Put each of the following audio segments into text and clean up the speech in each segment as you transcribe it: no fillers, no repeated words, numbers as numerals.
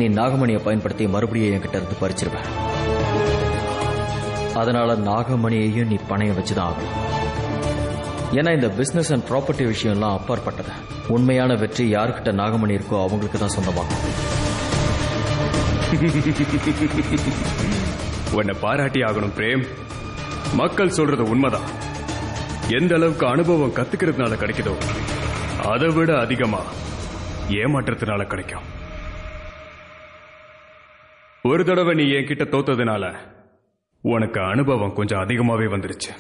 நீ நாகமணியை பயன்படுத்தி மறுபடியும் என்கிட்ட இருந்து பறிச்சிருவ. அதனால நாகமணியையும் நீ பணையம் வச்சுதான் ஆகும். ஏன்னா இந்த பிசினஸ் அண்ட் ப்ராப்பர்ட்டி விஷயம்லாம் அப்பாற்பட்டது. உண்மையான வெற்றி யாருக்கிட்ட நாகமணி இருக்கோ அவங்களுக்கு தான் சொந்தமாகும். உன்னை பாராட்டி ஆகணும் பிரேம். மக்கள் சொல்றது உண்மைதான். எந்த அளவுக்கு அனுபவம் கத்துக்கிறதுனால கிடைக்குதோ அதை விட அதிகமா ஏமாற்றத்தினால கிடைக்கும். ஒரு தடவை நீ என்கிட்ட தோத்ததுனால உனக்கு அனுபவம் கொஞ்சம் அதிகமாவே வந்துருச்சு.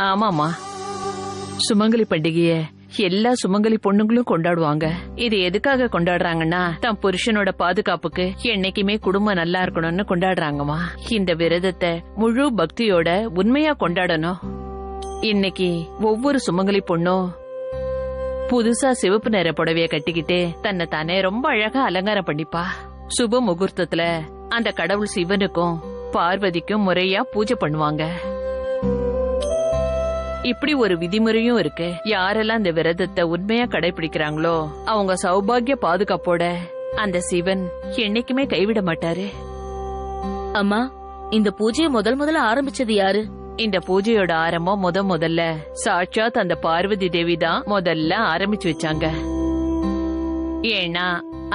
ஆமாமா, சுமங்கலி பண்டிகைய எல்லா சுமங்கலி பொண்ணுங்களும் கொண்டாடுவாங்க. இது எதுக்காக கொண்டாடுறாங்கன்னா தன் புருஷனோட பாதுகாப்புக்கு என்னைக்குமே குடும்பம் நல்லா இருக்கணும்னு கொண்டாடுறாங்கம்மா. இந்த விரதத்தை முழு பக்தியோட உண்மையா கொண்டாடணும். இன்னைக்கு ஒவ்வொரு சுமங்கலி பொண்ணும் புதுசா சிவப்பு நிற புடவைய கட்டிக்கிட்டு தன்னை தானே ரொம்ப அழகா அலங்காரம் பண்ணிப்பா. சுப முகூர்த்தத்துல அந்த கடவுள் சிவனுக்கும் பார்வதிக்கும் முறையா பூஜை பண்ணுவாங்க. இப்படி ஒரு விதிமுறையும் இருக்கு. யாரெல்லாம் இந்த விரதத்தை உண்மையா கடைபிடிக்கிறாங்களோ அவங்க சௌபாகிய பாதுகாப்போட அந்த சிவன் என்னைக்குமே கைவிட மாட்டாரு. அம்மா, இந்த பூஜையை முதல்ல ஆரம்பிச்சது யாரு? இந்த பூஜையோட ஆரம்பம் முதல்ல சாட்சாத் அந்த பார்வதி தேவி தான் முதல்ல ஆரம்பிச்சு வச்சாங்க. ஏன்னா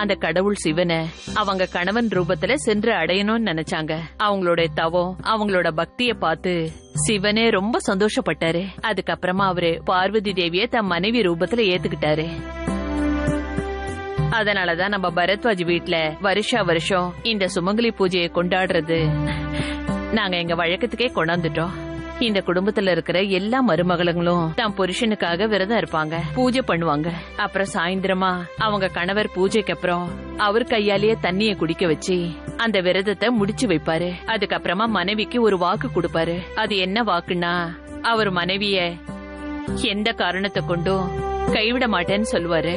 அந்த கடவுள் சிவனை அவங்க கணவன் ரூபத்துல சென்று அடையணும்னு நினைச்சாங்க. அவங்களோட தவம், அவங்களோட பக்திய பார்த்து சிவனே ரொம்ப சந்தோஷப்பட்டாரு. அதுக்கப்புறமா அவரு பார்வதி தேவிய தன் மனைவி ரூபத்துல ஏத்துக்கிட்டாரு. அதனாலதான் நம்ம பரத்வாஜ் வீட்டுல வருஷம் இந்த சுமங்கலி பூஜையை கொண்டாடுறது நாங்க எங்க வழக்கத்துக்கே கொண்டாந்துட்டோம். இந்த குடும்பத்துல இருக்கிற எல்லா மருமகளுங்களும் தன் புருஷனுக்காக விரதம் இருப்பாங்க, பூஜை பண்ணுவாங்க. அப்புறம் சாயந்தரமா அவங்க கணவர் பூஜைக்கு அப்புறம் அவர் கையாலேயே தண்ணிய குடிக்க வச்சு அந்த விரதத்தை முடிச்சு வைப்பாரு. அதுக்கப்புறமா மனைவிக்கு ஒரு வாக்கு கொடுப்பாரு. அது என்ன வாக்குன்னா, அவர் மனைவிய எந்த காரணத்தை கொண்டும் கைவிட மாட்டேன்னு சொல்லுவாரு.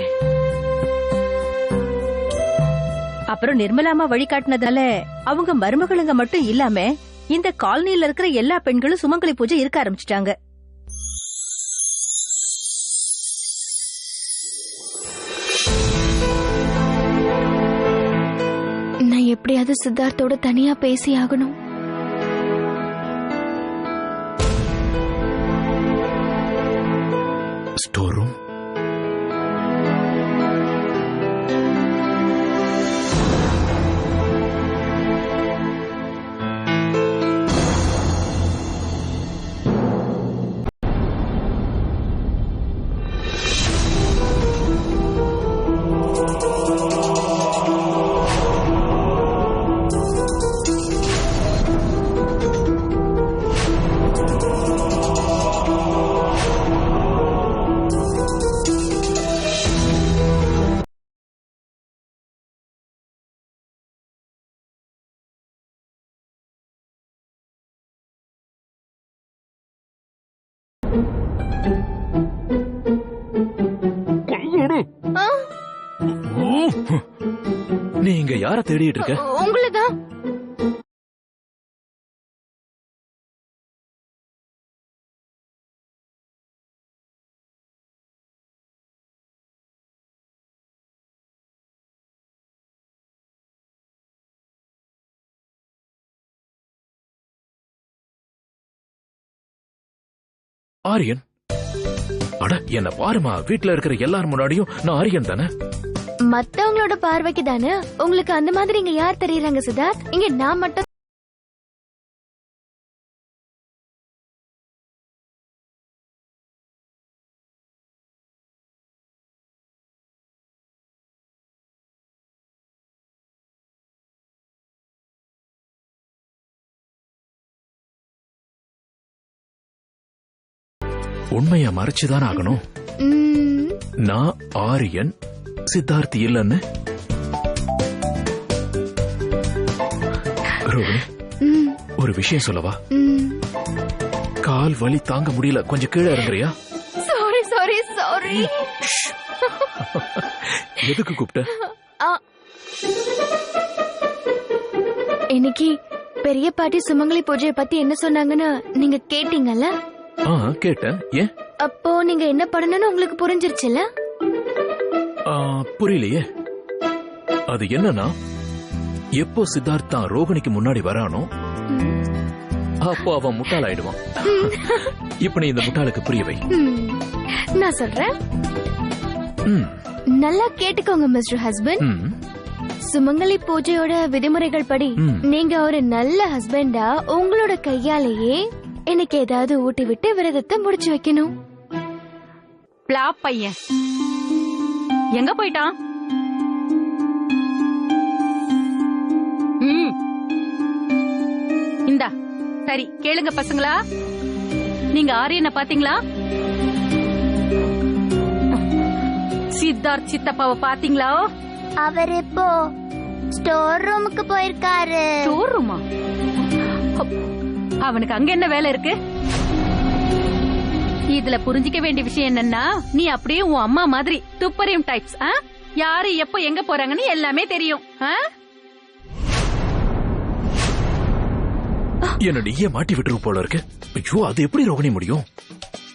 அப்புறம் நிர்மலாமா வழிகாட்டினதால அவங்க மருமகளுங்க மட்டும் இல்லாம இந்த காலனில இருக்கிற எல்லா பெண்களும் சுமங்கலி பூஜை இருக்க ஆரம்பிச்சிட்டாங்க. நான் எப்படியாவது சித்தார்த்தோட தனியா பேசி ஆகணும். Store room. நீ இங்க யார தேடிட்டு இருக்க? உங்களதான். ஆரியன்? அட என்ன பாருமா, வீட்டுல இருக்கிற எல்லாரும் முன்னாடியும் நான் ஆரியன் தானே. மத்தவங்களோட பார்வைக்கு தானே உங்களுக்கு அந்த மாதிரி இங்க யார் தெரியறாங்க சித்தார்த்? இங்க நான் மட்டும். உண்மைய மறைச்சுதான் ஆகணும். நான் ஆரியன், சித்தார்த் இல்லன்னு. ரோகிணி, ஒரு விஷயம் சொல்லவா? கால் வலி தாங்க முடியல, கொஞ்சம் கீழே இறங்குறியா? Sorry sorry sorry. எதுக்கு கூப்பிட்ட? இன்னைக்கு பெரிய பாட்டி சுமங்கலி பூஜையை பத்தி என்ன சொன்னாங்கன்னு நீங்க கேட்டீங்கல்ல? கேட்டேன். ஏன்? அப்போ நீங்க என்ன பண்ணணும்னு உங்களுக்கு புரிஞ்சிருச்சுல்ல? புரியலையே. அது என்னன்னா, எப்போ சித்தார்த் தான் ரோகிணிக்கு முன்னாடி வரானோ அப்போ அவன் முட்டாளாயிடுவான். இப்ப நீ இந்த முட்டாளுக்கு புரிய வை. நான் சொல்றேன், நல்லா கேட்டுக்கோங்க மிஸ்டர் ஹஸ்பண்ட். சுமங்கலி பூஜையோட விதிமுறைகள் படி நீங்க ஒரு நல்ல ஹஸ்பண்டா உங்களோட கையாலேயே எனக்கு ஏதாவது ஊட்டி விட்டு விரதத்தை முடிச்சு வைக்கணும். பிளாப் பையன் எங்க போயிட்டான்? இந்தா சரி கேளுங்க பசங்களா, நீங்க ஆரியனை பாத்தீங்களா? சித்தார்த் சித்தப்பாவை பாத்தீங்களா? அவர் இப்போ ஸ்டோர் ரூமுக்கு போயிருக்காரு. ஸ்டோர் ரூமா? அவனுக்கு அங்க என்ன வேலை இருக்கு? இதுல புரிஞ்சிக்க வேண்டிய விஷயம் என்னன்னா, நீ அப்படியே உன் அம்மா மாதிரி துப்பறியும் டைப்ஸ். யாரு எப்ப எங்க போறாங்கன்னு எல்லாமே தெரியும். என்ன நீயே மாட்டி விட்டுரு போல இருக்கு. ஐயோ, அது எப்படி ரோகிணி முடியும்?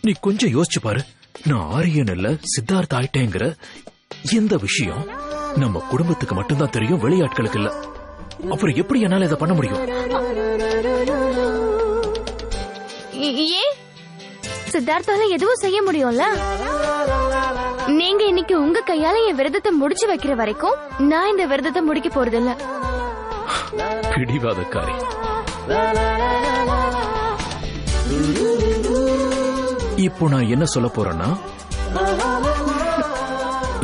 நீ கொஞ்சம் யோசிச்சு பாரு. நான் ஆரியன் இல்ல சித்தார்த் ஆயிட்டேங்கிற எந்த விஷயம் நம்ம குடும்பத்துக்கு மட்டும்தான் தெரியும், வெளியாட்களுக்கு இல்ல. அப்புறம் எப்படி என்னால இதை பண்ண முடியும்? ஏன் சித்தார்த்தால எதுவும் செய்ய முடியும்ல? நீங்க இன்னைக்கு உங்க கையால என் விரதத்தை முடிச்சு வைக்கிற வரைக்கும் நான் இந்த விரதத்தை முடிக்க போறதில்ல. பிடிவாதக்காரி. இப்போ நான் என்ன சொல்ல போறேன்னா,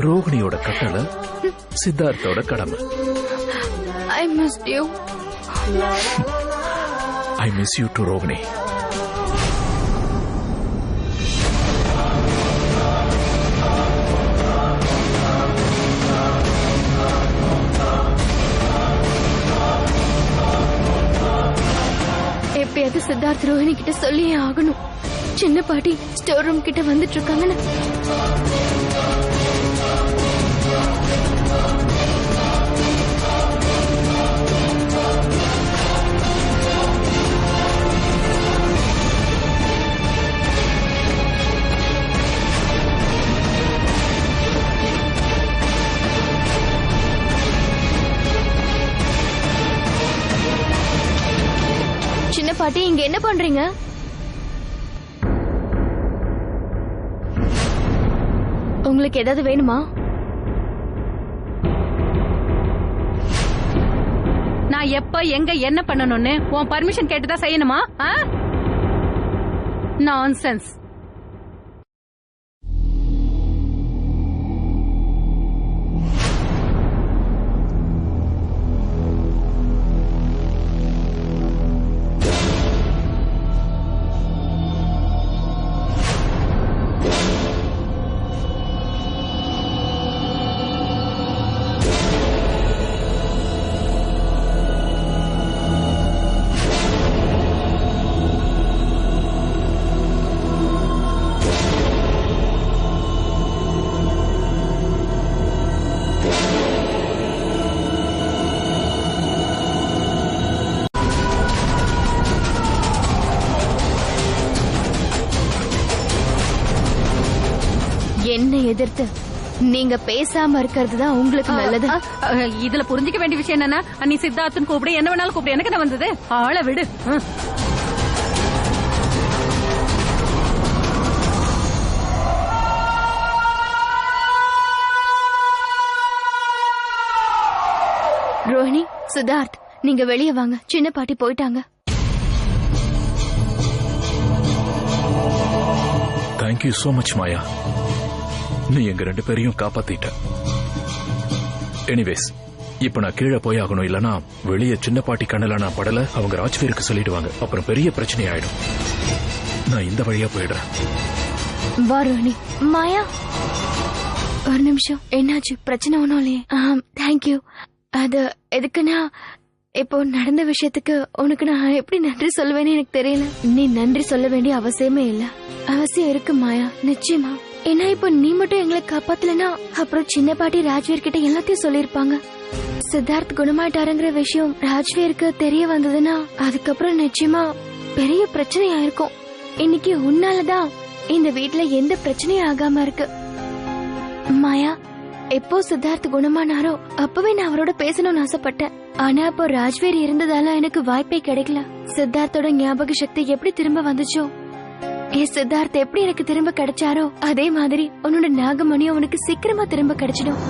ரோகிணியோட கட்டளை சித்தார்த்தோட கடமை. I missed you. I miss you too, Rohini. எப்பயாவது சித்தார்த் ரோஹிணி கிட்ட சொல்லியே ஆகணும். சின்ன பாட்டி ஸ்டோர் ரூம் கிட்ட வந்துட்டு இருக்காங்கன்னு. சின்ன பாட்டி இங்க என்ன பண்றீங்க? உங்களுக்கு ஏதாவது வேணுமா? நான் எப்ப எங்க என்ன பண்ணணும்னு உன் பர்மிஷன் கேட்டுதான் செய்யணுமா? நான்சென்ஸ். என்ன எதிர்த்து நீங்க பேசாம இருக்கிறது தான் உங்களுக்கு நல்லது. இதுல புரிஞ்சுக்க வேண்டிய விஷயம் என்னன்னா, நீ சித்தார்த்தன் கூப்பிடு, என்ன வேணாலும் கூப்பிடு, எனக்கு என்ன வந்தது, ஆளை விடு. ரோஹிணி, சித்தார்த், நீங்க வெளியே வாங்க. சின்ன பாட்டி போயிட்டாங்க. தேங்க்யூ சோ மச் மாயா, நீ எங்க 2 பேரையும் காப்பாத்திட்ட. எனிவேஸ், இப்ப நான் கீழே போய் ஆகணும், இல்லனா வெளியே சின்ன பாட்டி கண்ணல நான் படல, அவங்க ராஜ்வீருக்கு சொல்லிடுவாங்க, அப்புறம் பெரிய பிரச்சனை ஆயிடும். நான் இந்த வழியா போயிடுறேன். வா ரோஹிணி. மாயா, ஒரு நிமிஷம். என்னாச்சு? பிரச்சனை ஒண்ணும் இல்லையே? தேங்க்யூ. அது எதுக்குன்னா, இப்போ நடந்த விஷயத்துக்கு உனக்கு நான் எப்படி நன்றி சொல்லுவேன்னு எனக்கு தெரியல. நீ நன்றி சொல்ல வேண்டிய அவசியமே இல்ல. அவசியம் இருக்கு மாயா, நிச்சயமா. ஏன்னா இப்போ நீ மட்டும் எங்களை காப்பாத்தலனா அப்புறம் சின்ன பாட்டி ராஜ்வீர் கிட்ட எல்லாத்தையும் சொல்லிருப்பாங்க. சித்தார்த் குணமாயிட்டாருங்கிற விஷயம் ராஜ்வீருக்கு தெரிய வந்ததுன்னா அதுக்கப்புறம் நிச்சயமா பெரிய பிரச்சனை ஆயிருக்கும். இன்னைக்கு உன்னாலதான் இந்த வீட்டுல எந்த பிரச்சனையும் ஆகாம இருக்கு. மாயா, எப்போ சித்தார்த் குணமானாரோ அப்பவே நான் அவரோட பேசணும்னு ஆசைப்பட்டேன். ஆனா அப்போ ராஜ்வீர் இருந்ததால எனக்கு வாய்ப்பே கிடைக்கல. சித்தார்த்தோட ஞாபக சக்தி எப்படி திரும்ப வந்துச்சோ, சித்தார்த் எப்படி எனக்கு திரும்ப கிடைச்சாரோ அதே மாதிரி உன்னோட நாகமணியும் உனக்கு சீக்கிரமா திரும்ப கிடைச்சிடும்.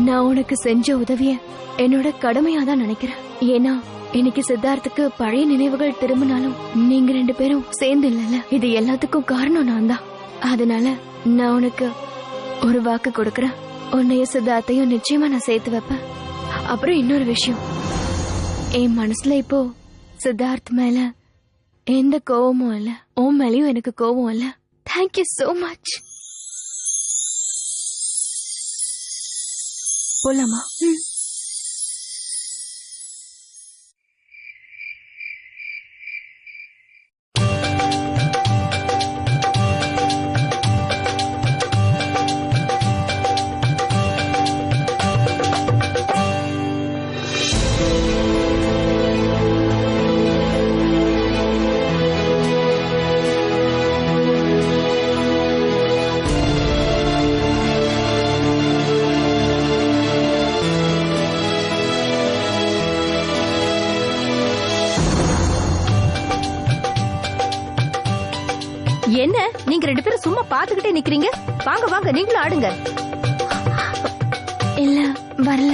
நான் உனக்கு செஞ்ச உதவிய என்னோட கடமையா தான் நினைக்கிறேன். ஏன்னா இன்னைக்கு சித்தார்த்துக்கு பழைய நினைவுகள் திரும்பினாலும் நீங்க 2 பேரும் சேர்ந்து இல்லல, இது எல்லாத்துக்கும் காரணம் நான் தான். அதனால நான் உனக்கு ஒரு வாக்கு கொடுக்கறேன். உன்னைய சித்தார்த்தையும் நிச்சயமா நான் சேர்த்து வைப்பேன். அப்புறம் இன்னொரு விஷயம், என் மனசுல இப்போ சித்தார்த் மேல எந்த கோவமும் இல்ல, உன் மேலயும் எனக்கு கோவம் இல்ல. Thank you so much. போலாமா? என்ன நீங்க 2 பேரும் சும்மா பாத்துக்கிட்டே நிக்கிறீங்க? வாங்க வாங்க, நீங்களும் ஆடுங்க. இல்ல, வரல.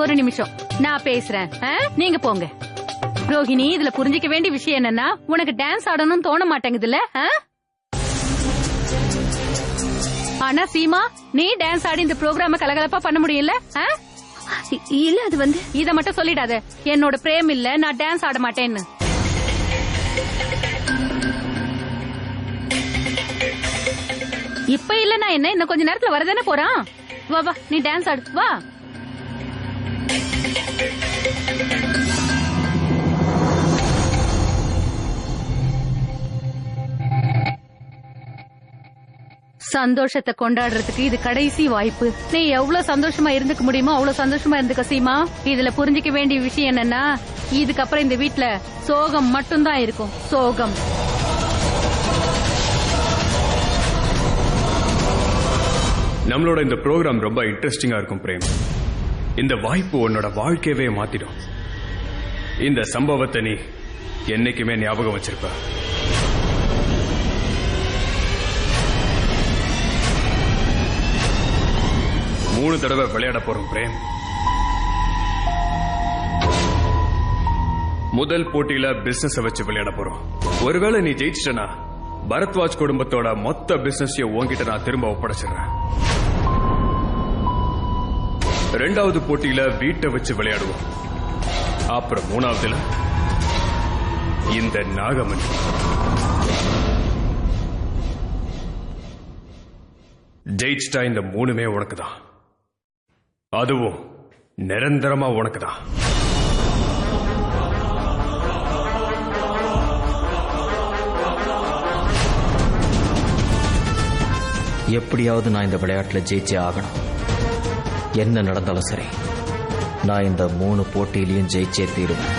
ஒரு நிமிஷம், நான் பேசுறேன். நீங்க போங்க. ரோஹிணி, இதுல புரிஞ்சிக்க வேண்டிய விஷயம் என்னன்னா, உனக்கு டான்ஸ் ஆடணும்னு தோண மாட்டேங்குதுல்ல? ஆனா சீமா, நீ டான்ஸ் ஆடி இந்த ப்ரோக்ராம கலகலப்பா பண்ண முடியல? இல்ல, அது வந்து இத மட்டும் சொல்லிடாத, என்னோட பிரேம் இல்ல, நான் டான்ஸ் ஆட மாட்டேன்னு. இப்ப இல்ல நான் என்ன, இன்னும் கொஞ்ச நேரத்துல வரதானே போறான். வா வா, நீ டான்ஸ் ஆடு, வா. சந்தோஷத்தை கொண்டாடுறதுக்கு இது கடைசி வாய்ப்பு. நீ எவ்வளவு சந்தோஷமா இருந்துக்க முடியுமோ அவ்வளவு சந்தோஷமா இருந்துக்க சீமா. இதுல புரிஞ்சுக்க வேண்டிய விஷயம் என்னன்னா, இதுக்கப்புறம் இந்த வீட்டுல சோகம் மட்டும்தான் இருக்கும். சோகம். நம்மளோட இந்த ப்ரோக்ராம் ரொம்ப இன்ட்ரெஸ்டிங்கா இருக்கும் பிரேம். இந்த வாய்ப்பு உன்னோட வாழ்க்கையவே மாத்திடும். இந்த சம்பவத்தை நீ என்னைக்குமே ஞாபகம் வச்சிருப்ப. மூணு தடவை விளையாட போறோம் பிரேம். முதல் போட்டியில பிசினஸ் வச்சு விளையாட போறோம். ஒருவேளை நீ ஜெயிச்சிட்டனா பரத்வாஜ் குடும்பத்தோட மொத்த பிசினஸையும் உன்கிட்ட நான் திரும்ப ஒப்படைச்சிடுறேன். ரெண்டாவது போட்டியில வீட்டை வச்சு விளையாடுவோம். அப்புறம் மூணாவதுல இந்த நாகமணி. ஜெயிச்சிட்டா இந்த மூணுமே உனக்குதான். அதுவும் நிரந்தரமா உனக்குதான். எப்படியாவது நான் இந்த விளையாட்டுல ஜெயிச்சே ஆகணும். என்ன நடந்தாலும் சரி, நான் இந்த 3 போட்டியிலையும் ஜெயிச்சே தீருவேன்.